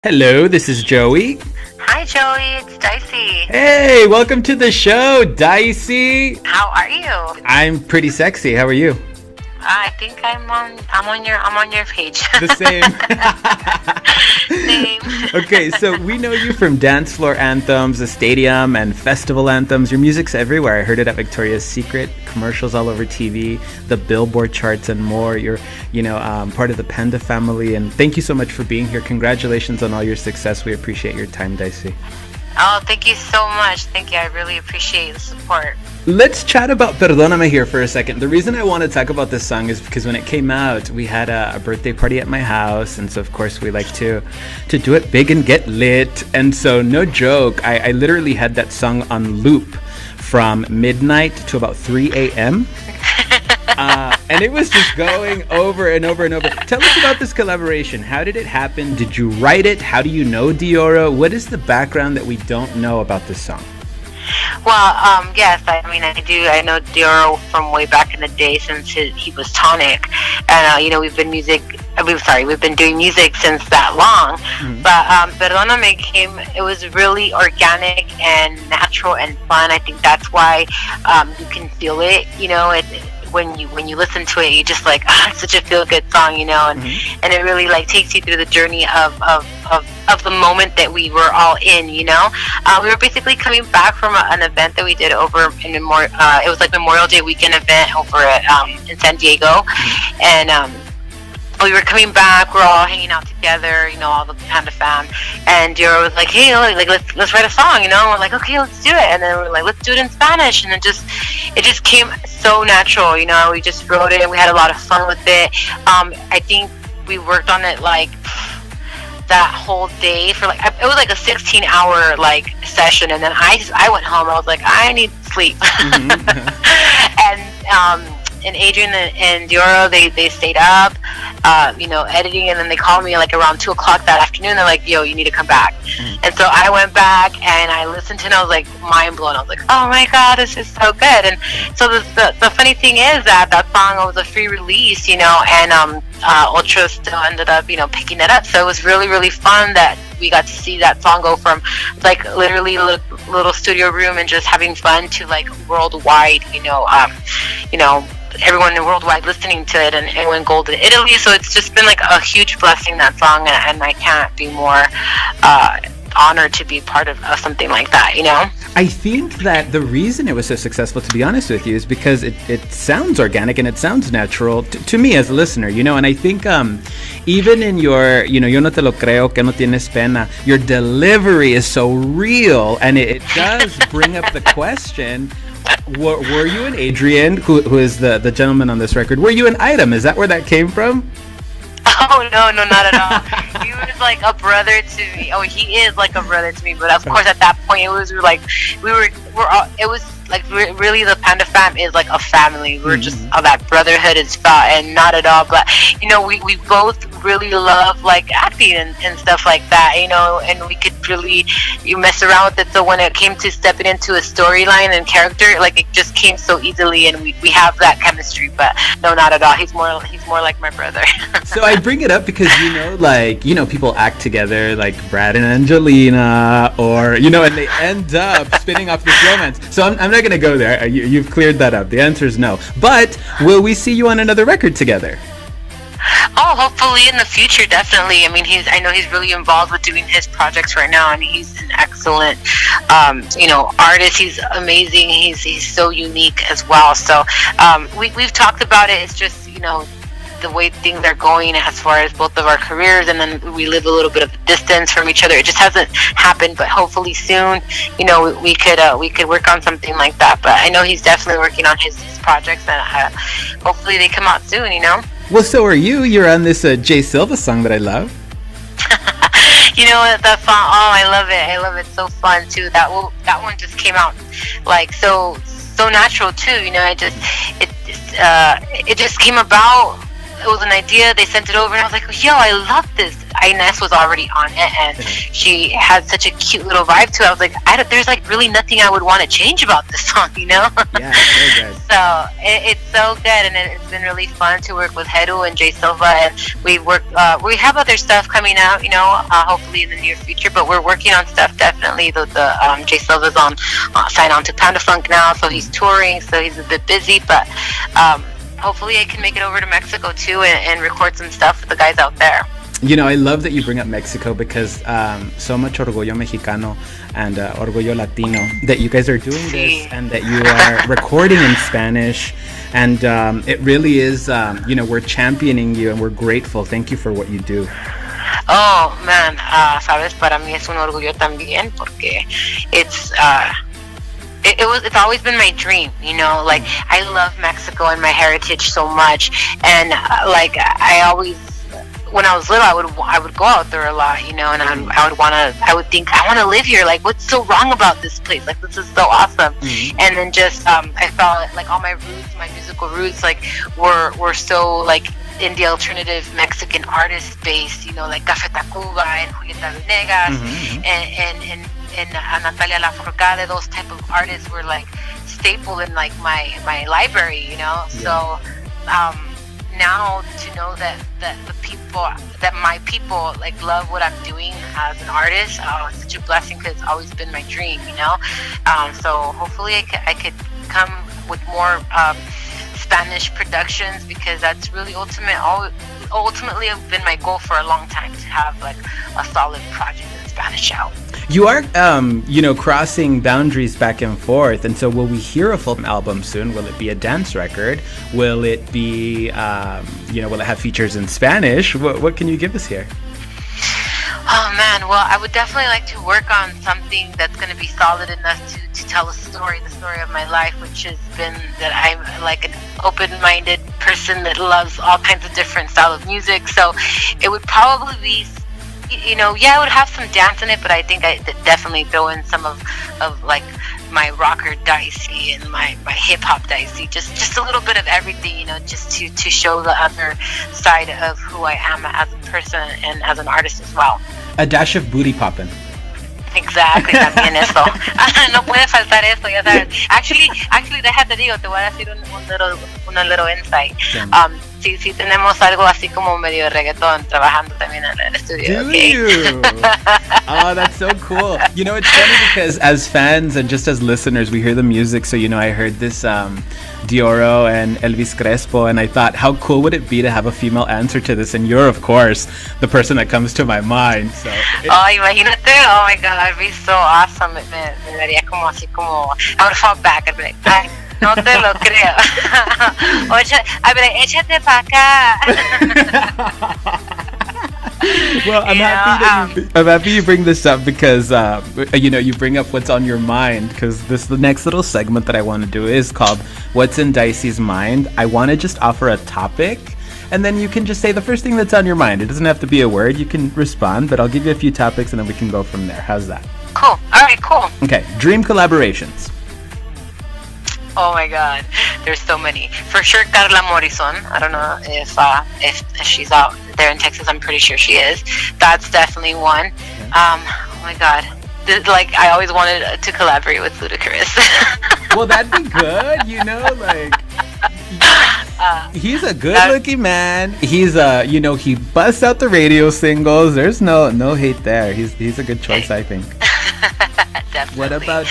Hello, this is Joey. Hi, Joey. It's DyCy. Hey, welcome to the show, DyCy. How are you? I'm pretty sexy. How are you? I think I'm on your page. The same. Same. Okay, so we know you from dance floor anthems, the stadium, and festival anthems. Your music's everywhere. I heard it at Victoria's Secret, commercials all over TV, the Billboard charts, and more. You're, part of the Panda family, and thank you so much for being here. Congratulations on all your success. We appreciate your time, DyCy. Oh, thank you so much. Thank you. I really appreciate the support. Let's chat about Perdóname here for a second. The reason I want to talk about this song is because when it came out, we had a birthday party at my house, and so of course we like to do it big and get lit. And so no joke, I literally had that song on loop from midnight to about 3 a.m. And it was just going over and over and over. Tell us about this collaboration. How did it happen? Did you write it? How do you know Dioro? What is the background that we don't know about this song? Well, yes, I do. I know Dioro from way back in the day since he was Tonic, and we've been doing music since that long. Mm-hmm. But Perdóname it was really organic and natural and fun. I think that's why you can feel it. When you listen to it, you just like, it's such a feel good song, and Mm-hmm. and it really like takes you through the journey of the moment that we were all in. We were basically coming back from an event that we did over in it was like Memorial Day weekend event over at in San Diego, Mm-hmm. and we were coming back. We're all hanging out together, all the Panda fam. And Dioro was like, "Hey, let's write a song." We're like, "Okay, let's do it." And then we're like, "Let's do it in Spanish." And it just came so natural. We just wrote it, and we had a lot of fun with it. I think we worked on it like that whole day for it was like a 16-hour session. And then I went home. I was like, I need sleep. Mm-hmm. And Adrian and Dioro, they stayed up, editing, and then they called me around 2 o'clock that afternoon. They're like, "Yo, you need to come back." Mm-hmm. And so I went back and I listened to it, and I was like mind blown. I was like, "Oh my God, this is so good." And so the funny thing is that song was a free release, and Ultra still ended up, picking it up. So it was really, really fun that we got to see that song go from literally little studio room and just having fun to worldwide, everyone worldwide listening to it, and it went gold in Italy. So it's just been a huge blessing, that song, and I can't be more honored to be part of something like that. I think that the reason it was so successful, to be honest with you, is because it sounds organic and it sounds natural to me as a listener, and I think even in your, yo no te lo creo, que no tienes pena, your delivery is so real, and it does bring up the question, were you an Adrian, who is the gentleman on this record, were you an Item? Is that where that came from? Oh, no, not at all. He was like a brother to me. Oh, he is like a brother to me. But of course, at that point, it was really the Panda fam is like a family. We're just that brotherhood is and not at all. But we both really love acting and stuff like that. And we could really mess around with it. So when it came to stepping into a storyline and character, it just came so easily, and we have that chemistry. But no, not at all. He's more like my brother. So I bring it up because people act together like Brad and Angelina, or and they end up spinning off this romance. So I'm not gonna go there. You've cleared that up. The answer is no. But will we see you on another record together? Oh, hopefully in the future, definitely. I know he's really involved with doing his projects right now, and he's an excellent, artist. He's amazing. He's so unique as well. So we've talked about it. It's just the way things are going as far as both of our careers, and then we live a little bit of distance from each other. It just hasn't happened, but hopefully soon, we could work on something like that. But I know he's definitely working on his projects, and hopefully they come out soon. Well, so are you. You're on this Jay Silva song that I love. That song. Oh, I love it. I love it. So fun too. That one just came out so natural too. It just came about it was an idea. They sent it over, and I was like, yo, I love this. Inez was already on it, and she had such a cute little vibe to it. I was like, there's like really nothing I would want to change about this song, you know? Yeah, so good. So it's so good, and it's been really fun to work with Heru and Jay Silva, and we have other stuff coming out, you know, hopefully in the near future. But we're working on stuff definitely. The Jay Silva's signed on to Panda Funk now, so he's touring, so he's a bit busy. But hopefully I can make it over to Mexico too and record some stuff with the guys out there. You know, I love that you bring up Mexico because so much Orgullo Mexicano and Orgullo Latino that you guys are doing this and that you are recording in Spanish. And it really is, you know, we're championing you and we're grateful. Thank you for what you do. Oh, man, sabes, para mí es un orgullo también porque it's always been my dream, you know, like I love Mexico and my heritage so much, and like I always, when I was little, I would go out there a lot, you know, and I would think I want to live here. Like, what's so wrong about this place? Like, this is so awesome. And then just I felt like all my roots, my musical roots, like were so like in the alternative Mexican artist base, you know, like Café Tacuba and Julieta Venegas and Natalia Lafourcade. Those type of artists were like staple in like my library, you know. So now to know that my people like love what I'm doing as an artist, it's such a blessing because it's always been my dream, you know. So hopefully I could come with more Spanish productions, because that's really ultimately been my goal for a long time, to have like a solid project in Spanish out. You are, you know, crossing boundaries back and forth, and so will we hear a full album soon? Will it be a dance record? Will it be, you know, will it have features in Spanish? What can you give us here? Oh man, well, I would definitely like to work on something that's going to be solid enough to tell the story of my life, which has been that I'm like an open-minded person that loves all kinds of different style of music. So it would probably be, you know, I would have some dance in it, but I think I definitely throw in some of like my rocker DyCy and my hip hop DyCy, just a little bit of everything, you know, just to show the other side of who I am as a person and as an artist as well. A dash of booty poppin'. Exactly, también eso. No puede faltar eso, ya sabes. Actually, déjate digo, te voy a decir un little insight. Sí tenemos algo así como medio de reggaetón trabajando también en el estudio. Do you? Oh, that's so cool. You know, it's funny because as fans and just as listeners, we hear the music. So, you know, I heard this Dioro and Elvis Crespo, and I thought, how cool would it be to have a female answer to this? And you're, of course, the person that comes to my mind. So. Imagínate. Oh my God, that'd be so awesome. Me daría como así como, I would fall back. I'd be like, ay, no te lo creo. I'd be like, échate pa' acá. Well, I'm happy you bring this up because you know, you bring up what's on your mind, because the next little segment that I want to do is called What's in DyCy's Mind. I want to just offer a topic, and then you can just say the first thing that's on your mind. It doesn't have to be a word. You can respond, but I'll give you a few topics and then we can go from there. How's that? Cool. All right, cool. Okay, dream collaborations. Oh my God, there's so many. For sure, Carla Morrison. I don't know if she's out there in Texas. I'm pretty sure she is. That's definitely one. Okay. Oh my God, like I always wanted to collaborate with Ludacris. Well, that'd be good. You know, like he's a good-looking man. He's you know, he busts out the radio singles. There's no hate there. He's a good choice, I think. Definitely. What about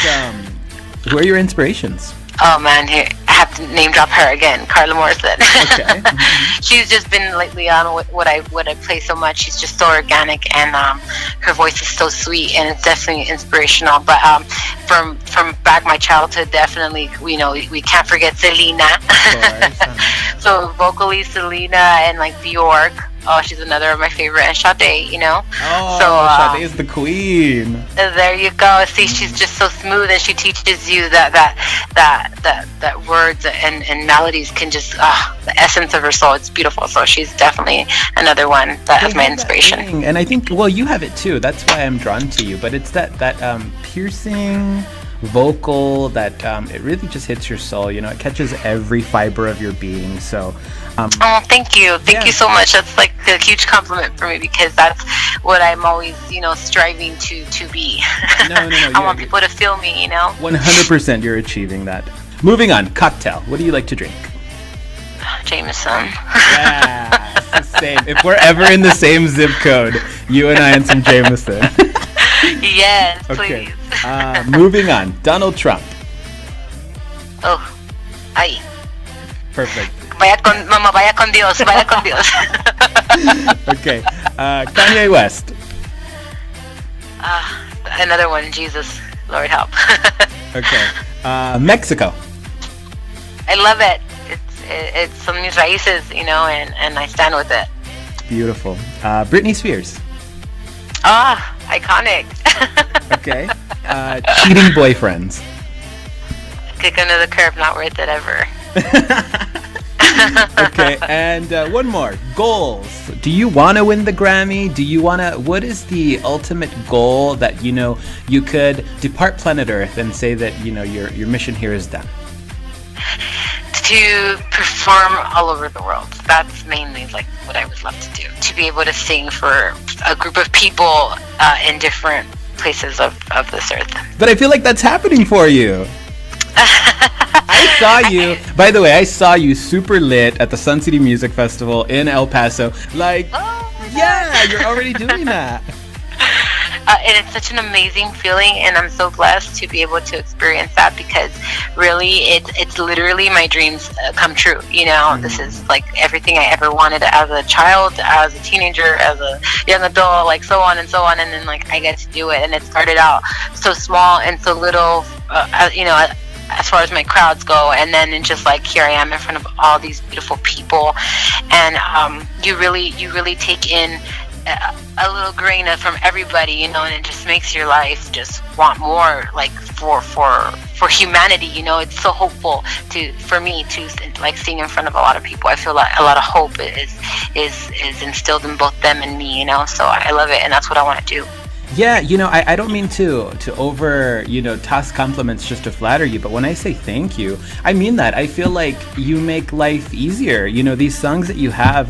who are your inspirations? Oh man, here I have to name drop her again, Carla Morrison. Okay. She's just been lately on what I play so much. She's just so organic, and her voice is so sweet, and it's definitely inspirational. But from back my childhood, definitely, you know, we can't forget Selena. Of course. So vocally Selena and like Bjork. Oh, she's another of my favorite, and Sade, you know. Oh, so, Sade is the queen. There you go. See, she's just so smooth, and she teaches you that words and melodies can just the essence of her soul. It's beautiful. So she's definitely another one that is my inspiration. And I think, well, you have it too. That's why I'm drawn to you. But it's that piercing vocal that it really just hits your soul. You know, it catches every fiber of your being. So Oh, thank you. Thank you so much. That's like a huge compliment for me, because that's what I'm always, striving to be. No. I want people to feel me, 100% you're achieving that. Moving on, cocktail. What do you like to drink? Jameson. Yeah, it's the same. If we're ever in the same zip code, you and I and some Jameson. Yes, Okay. please. Moving on, Donald Trump. Oh, ay. Perfect. Vaya con Dios, vaya con Dios. Okay. Kanye West. Another one, Jesus, Lord help. Okay. Mexico. I love it. It's some mis raíces, and I stand with it. Beautiful. Britney Spears. Iconic. Okay. Cheating boyfriends. Kick under the curb, not worth it ever. Okay, and one more. Goals. Do you want to win the Grammy? What is the ultimate goal that, you could depart planet Earth and say that, your mission here is done? To perform all over the world. That's mainly like what I would love to do. To be able to sing for a group of people in different places of this earth. But I feel like that's happening for you. I saw you, by the way, I saw you super lit at the Sun City Music Festival in El Paso. Yeah, you're already doing that. And it's such an amazing feeling, and I'm so blessed to be able to experience that, because really it's literally my dreams come true. This is like everything I ever wanted as a child, as a teenager, as a young adult, like so on, and then I get to do it. And it started out so small and so little, as far as my crowds go, and then it's just like here I am in front of all these beautiful people, and you really take in a little grain from everybody, and it just makes your life just want more, like for humanity. It's so hopeful for me to like sing in front of a lot of people. I feel like a lot of hope is instilled in both them and me. So I love it, and that's what I want to do. Yeah, I don't mean to over, toss compliments just to flatter you, but when I say thank you, I mean that. I feel like you make life easier. These songs that you have,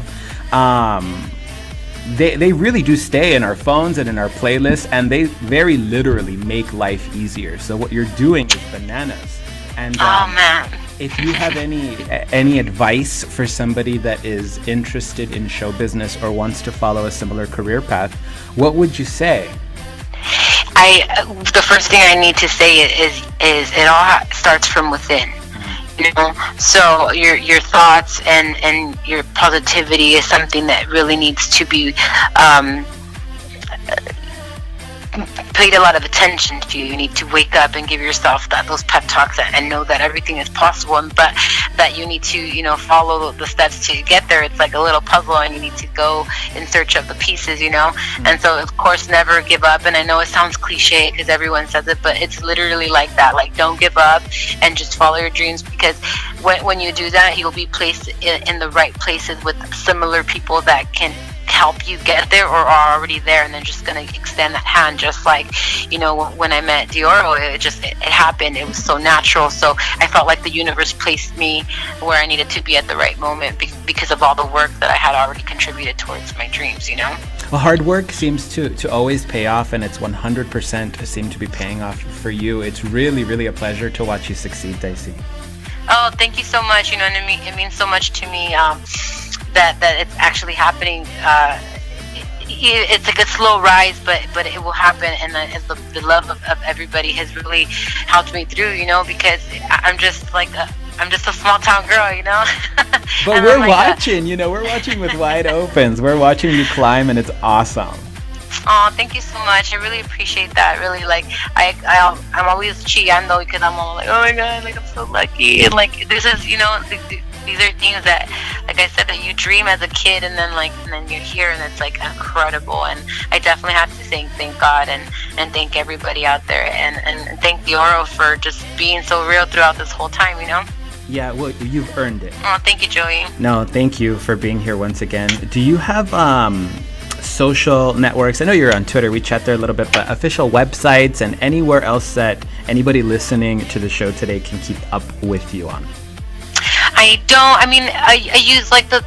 they really do stay in our phones and in our playlists, and they very literally make life easier. So what you're doing is bananas. And oh man, if you have any advice for somebody that is interested in show business or wants to follow a similar career path, what would you say? The first thing I need to say is it all starts from within. So your thoughts and your positivity is something that really needs to be paid a lot of attention to. You need to wake up and give yourself those pep talks and know that everything is possible, but that you need to follow the steps to get there. It's like a little puzzle, and you need to go in search of the pieces. And so of course never give up. And I know it sounds cliche because everyone says it, but it's literally like that. Like, don't give up and just follow your dreams, because when you do that, you'll be placed in the right places with similar people that can help you get there or are already there, and they're just going to extend that hand. Just like when I met Dioro, it happened. It was so natural. So I felt like the universe placed me where I needed to be at the right moment because of all the work that I had already contributed towards my dreams. Well, hard work seems to always pay off, and it's 100% seem to be paying off for you. It's really, really a pleasure to watch you succeed, DyCy. Oh, thank you so much. It means so much to me that it's actually happening. It's like a slow rise, but it will happen, and the love of everybody has really helped me through. Because I'm just a small town girl. But we're watching. We're watching with wide opens. We're watching you climb, and it's awesome. Oh, thank you so much. I really appreciate that. Really, like I'm always chillando because I'm all like, oh my god, like I'm so lucky, and like this is these are things that, like I said, that you dream as a kid, and then you're here, and it's like incredible. And I definitely have to thank God and thank everybody out there, and thank Dioro for just being so real throughout this whole time. Yeah, well, you've earned it. Oh, thank you, Joey. No, thank you for being here once again. Do you have social networks. I know you're on Twitter. We chat there a little bit, but official websites and anywhere else that anybody listening to the show today can keep up with you on. I don't. I mean, I use like the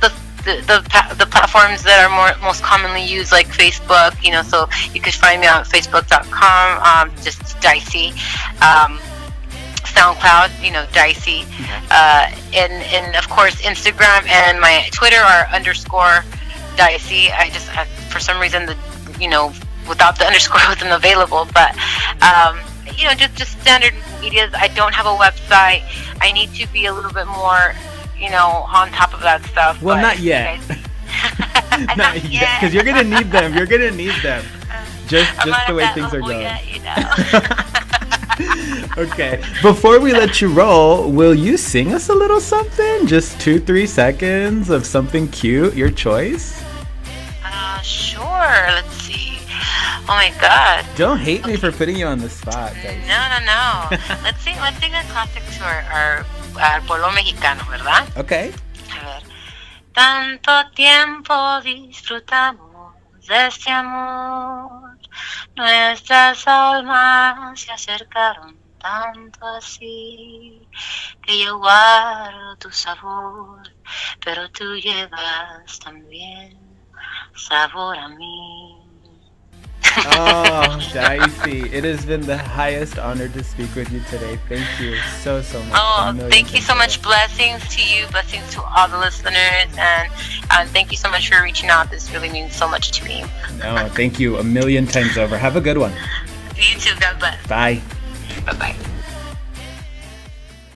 platforms that are most commonly used, like Facebook. So you could find me on Facebook.com. Just DyCy. SoundCloud, DyCy, and of course Instagram and my Twitter are _DyCy. I just for some reason without the underscore wasn't available, but just standard medias. I don't have a website. I need to be a little bit more on top of that stuff. Well, not yet. Not yet, because you're gonna need them. You're gonna need them. Just the way things are going. Yet, Okay, before we let you roll, will you sing us a little something? Just 2-3 seconds of something cute, your choice? Sure. Let's see. Oh my God. Don't hate me for putting you on the spot, guys. No. Let's sing a classic to our pueblo mexicano, ¿verdad? Okay. A ver. Tanto tiempo disfrutamos de este amor, nuestras almas se acercaron tanto así, que yo guardo tu sabor, pero tú llevas también sabor a mí. Oh, DyCy, it has been the highest honor to speak with you today. Thank you so much. Oh, thank you so much. Blessings to you, blessings to all the listeners, and thank you so much for reaching out. This really means so much to me. No, thank you a million times over. Have a good one. You too. God bless. Bye. Bye-bye.